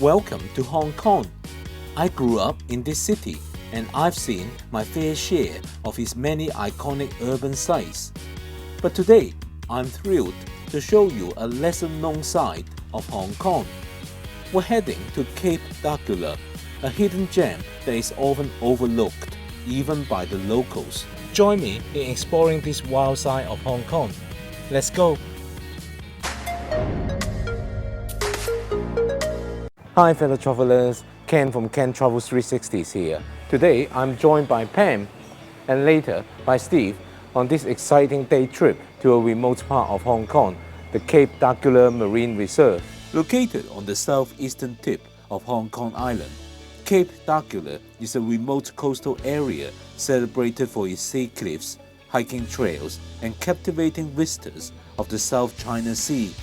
Welcome to Hong Kong. I grew up in this city and I've seen my fair share of its many iconic urban sites. But today, I'm thrilled to show you a lesser-known side of Hong Kong. We're heading to Cape D'Aguilar, a hidden gem that is often overlooked, even by the locals. Join me in exploring this wild side of Hong Kong. Let's go! Hi fellow travelers, Ken from Ken Travels 360 is here. Today I'm joined by Pam and later by Steve on this exciting day trip to a remote part of Hong Kong, the Cape D'Aguilar Marine Reserve. Located on the southeastern tip of Hong Kong Island, Cape D'Aguilar is a remote coastal area celebrated for its sea cliffs, hiking trails and captivating vistas of the South China Sea.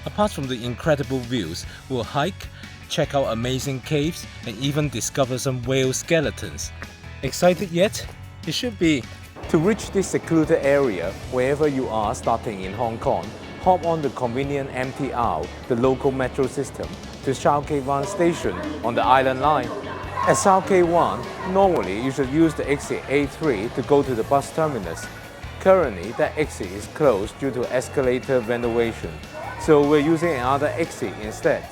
Apart from the incredible views, we'll hike, check out amazing caves and even discover some whale skeletons. Excited yet? You should be! To reach this secluded area, wherever you are starting in Hong Kong, hop on the convenient MTR, the local metro system, to Shau Kei Wan Station on the Island Line. At Shau Kei Wan, normally you should use the exit A3 to go to the bus terminus. Currently, that exit is closed due to escalator renovation, so we're using another exit instead.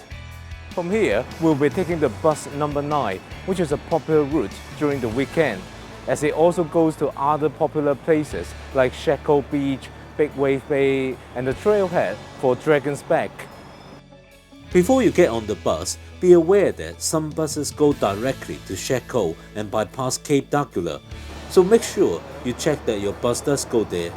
From here, we'll be taking the bus number 9, which is a popular route during the weekend, as it also goes to other popular places like Shek-O Beach, Big Wave Bay, and the trailhead for Dragon's Back. Before you get on the bus, be aware that some buses go directly to Shek-O and bypass Cape D'Aguilar, so make sure you check that your bus does go there.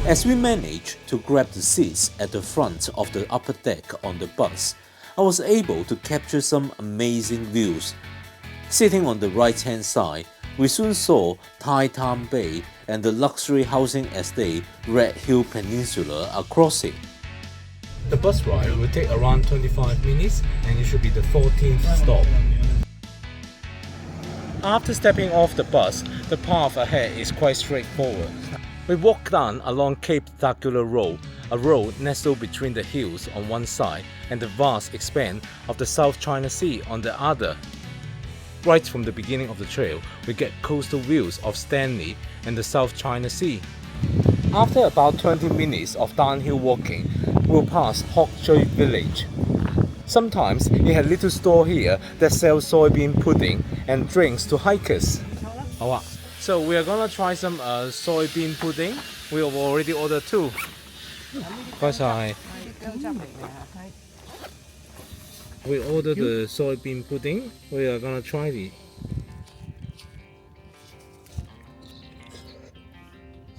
As we managed to grab the seats at the front of the upper deck on the bus, I was able to capture some amazing views. Sitting on the right-hand side, we soon saw Tai Tam Bay and the luxury housing estate Red Hill Peninsula across it. The bus ride will take around 25 minutes and it should be the 14th stop. After stepping off the bus, the path ahead is quite straightforward. We walk down along Cape D'Aguilar Road, a road nestled between the hills on one side and the vast expanse of the South China Sea on the other. Right from the beginning of the trail, we get coastal views of Stanley and the South China Sea. After about 20 minutes of downhill walking, we'll pass Hock Choi Village. Sometimes it had little store here that sells soybean pudding and drinks to hikers. So we are gonna try some soybean pudding. We have already ordered 2. We ordered the soybean pudding. We are gonna try it.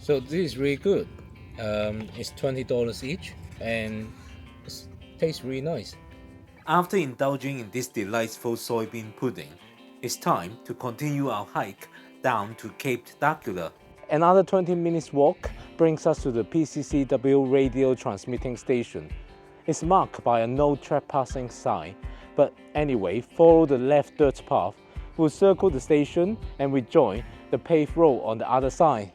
So this is really good. It's $20 each and it tastes really nice. After indulging in this delightful soybean pudding, it's time to continue our hike down to Cape D'Aguilar. Another 20 minutes walk brings us to the PCCW radio transmitting station. It's marked by a no trespassing sign, but anyway, follow the left dirt path. We'll circle the station and rejoin the paved road on the other side.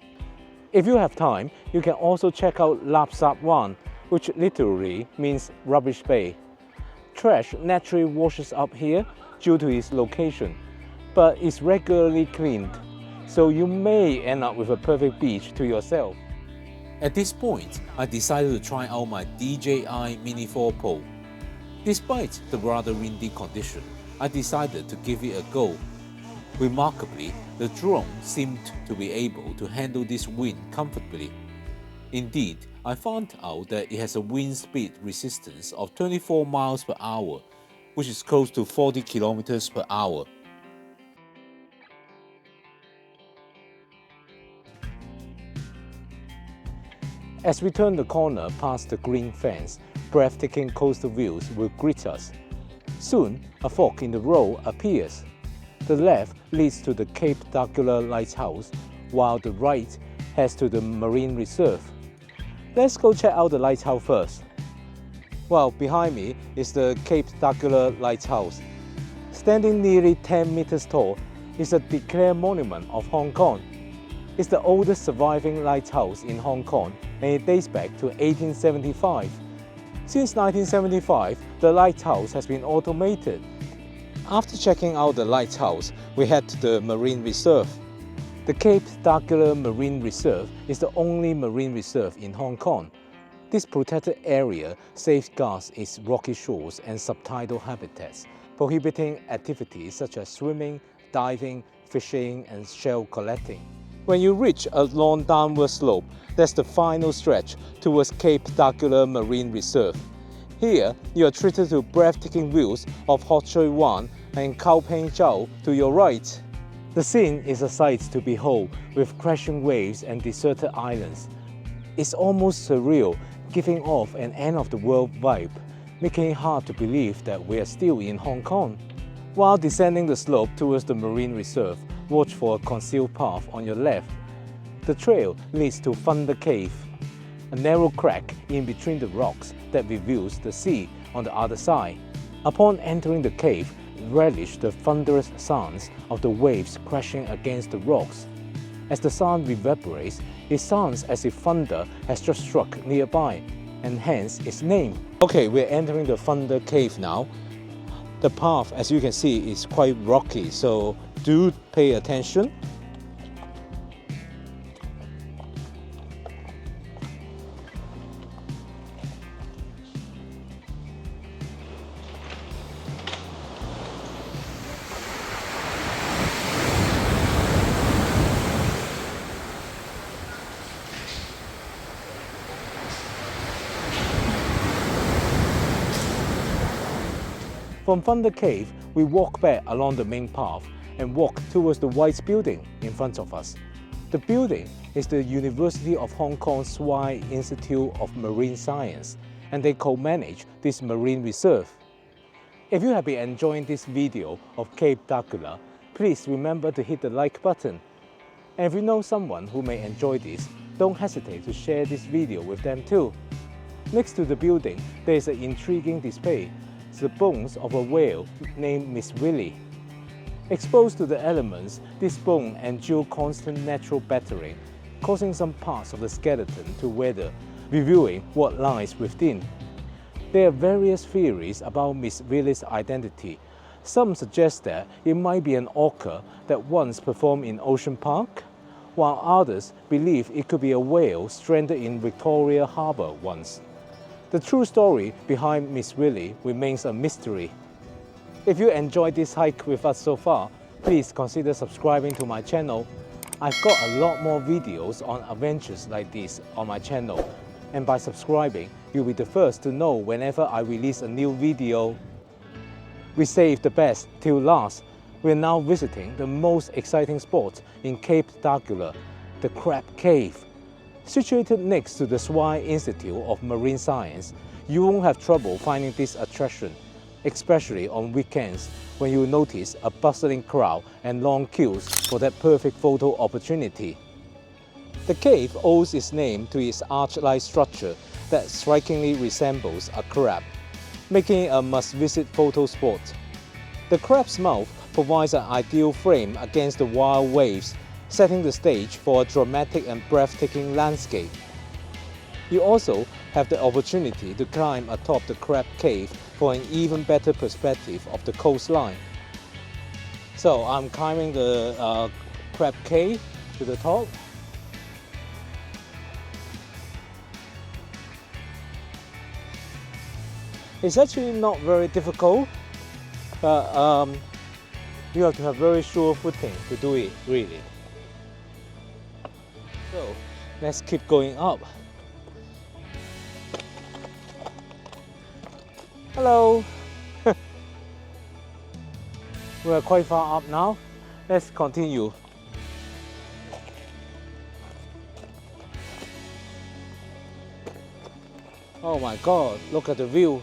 If you have time, you can also check out Lap Sap Wan, which literally means rubbish bay. Trash naturally washes up here due to its location, but it's regularly cleaned, so you may end up with a perfect beach to yourself. At this point, I decided to try out my DJI Mini 4 Pro. Despite the rather windy condition, I decided to give it a go. Remarkably, the drone seemed to be able to handle this wind comfortably. Indeed, I found out that it has a wind speed resistance of 24 miles per hour, which is close to 40 kilometers per hour. As we turn the corner past the green fence, breathtaking coastal views will greet us. Soon, a fork in the road appears. The left leads to the Cape D'Aguilar Lighthouse, while the right heads to the Marine Reserve. Let's go check out the lighthouse first. Well, behind me is the Cape D'Aguilar Lighthouse. Standing nearly 10 meters tall, it's a declared monument of Hong Kong. It's the oldest surviving lighthouse in Hong Kong and it dates back to 1875. Since 1975, the lighthouse has been automated. After checking out the lighthouse, we head to the Marine Reserve. The Cape D'Aguilar Marine Reserve is the only marine reserve in Hong Kong. This protected area safeguards its rocky shores and subtidal habitats, prohibiting activities such as swimming, diving, fishing, and shell collecting. When you reach a long downward slope, that's the final stretch towards Cape D'Aguilar Marine Reserve. Here, you are treated to breathtaking views of Hok Tsui Wan and Koh Peng Chau to your right. The scene is a sight to behold, with crashing waves and deserted islands. It's almost surreal, giving off an end-of-the-world vibe, making it hard to believe that we are still in Hong Kong. While descending the slope towards the Marine Reserve, watch for a concealed path on your left. The trail leads to Thunder Cave, a narrow crack in between the rocks that reveals the sea on the other side. Upon entering the cave, relish the thunderous sounds of the waves crashing against the rocks. As the sound reverberates, it sounds as if thunder has just struck nearby, and hence its name. Okay, we're entering the Thunder Cave now. The path, as you can see, is quite rocky, so do pay attention. From Thunder Cave, we walk back along the main path and walk towards the white building in front of us. The building is the University of Hong Kong Swire Institute of Marine Science, and they co-manage this marine reserve. If you have been enjoying this video of Cape D'Aguilar, please remember to hit the like button. And if you know someone who may enjoy this, don't hesitate to share this video with them too. Next to the building, there is an intriguing display. It's the bones of a whale named Miss Willie. Exposed to the elements, this bone endure constant natural battering, causing some parts of the skeleton to weather, revealing what lies within. There are various theories about Miss Willie's identity. Some suggest that it might be an orca that once performed in Ocean Park, while others believe it could be a whale stranded in Victoria Harbour once. The true story behind Miss Willie remains a mystery. If you enjoyed this hike with us so far, please consider subscribing to my channel. I've got a lot more videos on adventures like this on my channel, and by subscribing, you'll be the first to know whenever I release a new video. We saved the best till last. We're now visiting the most exciting spot in Cape D'Aguilar, the Crab Cave. Situated next to the Swire Institute of Marine Science, you won't have trouble finding this attraction, especially on weekends when you notice a bustling crowd and long queues for that perfect photo opportunity. The cave owes its name to its arch-like structure that strikingly resembles a crab, making it a must-visit photo spot. The crab's mouth provides an ideal frame against the wild waves, setting the stage for a dramatic and breathtaking landscape. You also have the opportunity to climb atop the Crab Cave for an even better perspective of the coastline. So I'm climbing the Crab Cave to the top. It's actually not very difficult, but you have to have very sure footing to do it, really. So let's keep going up. Hello! We're quite far up now. Let's continue. Oh my God, look at the view.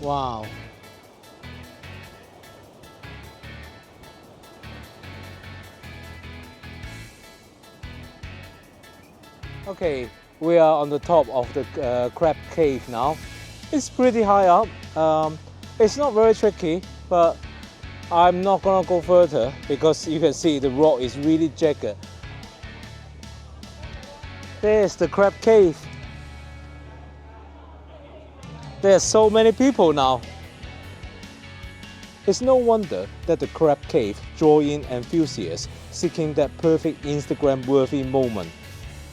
Wow. Okay, we are on the top of the Crab Cave now. It's pretty high up. It's not very tricky, but I'm not gonna go further because you can see the rock is really jagged. There's the Crab Cave. There are so many people now. It's no wonder that the Crab Cave draw in enthusiasts seeking that perfect Instagram-worthy moment.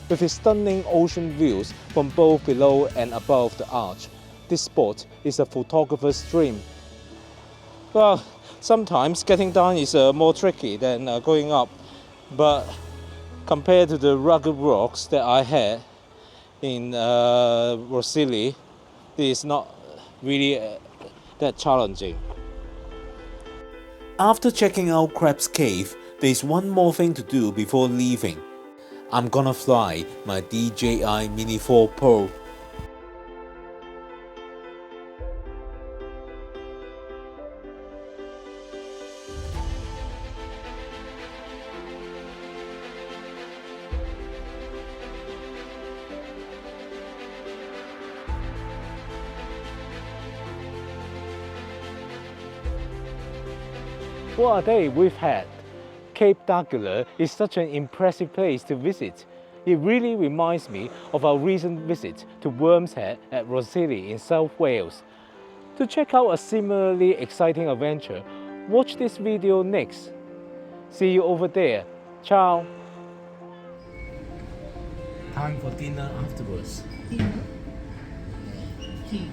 With its stunning ocean views from both below and above the arch, this spot is a photographer's dream. Well, sometimes getting down is more tricky than going up, but compared to the rugged rocks that I had in Rossili, this is not really that challenging. After checking out Crab's Cave, there's one more thing to do before leaving. I'm gonna fly my DJI Mini 4 Pro. What a day we've had! Cape d'Aguilar is such an impressive place to visit. It really reminds me of our recent visit to Worm's Head at Rossili in South Wales. To check out a similarly exciting adventure, watch this video next. See you over there. Ciao! Time for dinner afterwards. Tea.